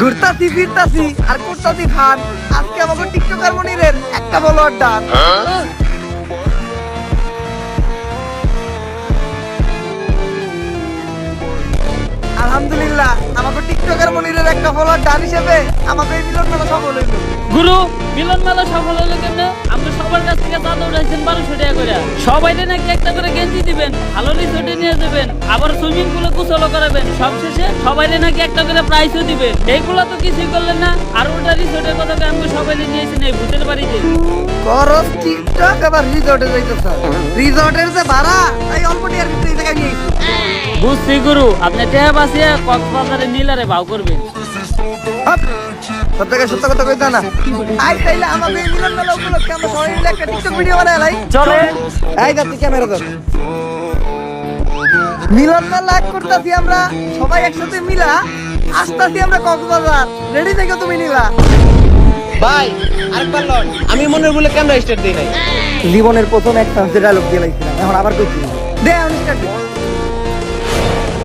ঘুরতাছি ফিরতাছি আর করতাছি খান। আজকে আমাকে টিকটকার মনিরের একটা ফলোয়ার ডান। আলহামদুলিল্লাহ আমাকে টিকটকার মনিরের একটা ফলোয়ার ডান হিসেবে আমাকে এই মিলন মেলা সফল হইল। গুরু মিলন মেলা সফল হলো কেমনে? আপনি সবার কাছ থেকে চাঁদা উঠাইছেন 1200 টাকা করে। সবাইকে নাকি একটা করে গেঞ্জি দিবেন, ভালো রিসোর্টে নিয়ে যাবেন, আবার সুইমিং পুলে গোসলও করাবেন, সবশেষে সবাইকে নাকি একটা করে প্রাইজও দিবেন। এইগুলা তো কিছুই করলেন না। আর ওটা রিসোর্টের কথা আমি সবাইকে নিয়েছেন এই ভূতের বাড়িতে। করস টিকটক আবার রিসর্টে যাইতেছ। রিসর্টের যে ভাড়া তাই অল্প টিয়ার ভিতরে এই জায়গায় নিয়ে আইছি। বুঝছি গুরু, আপনি টেহা বাঁচিয়ে কক্সবাজারে নীলারে ভাও করবেন। সব জায়গায় সত্য কথা কইতা না। আই তাইলে আমাকে এই মিলন মেলা উপলক্ষে আমরা সবাই মিলে একটা টিকটক ভিডিও বানাই লাই। চলে এই যাচ্ছি ক্যামেরা ধর। মিলন মেলা করতেছি আমরা সবাই একসাথে মিলা, আসতেছি আমরা কক্সবাজার। রেডি থেকো তুমি নীলা। ভাই আরেকবার লন, আমি মনের বলে ক্যামেরা স্টার্ট দেই নাই। জীবনের প্রথম একটা ডায়লগ দিয়ে লাইছিলাম, এখন আবার কইছি দে আমি স্টার্ট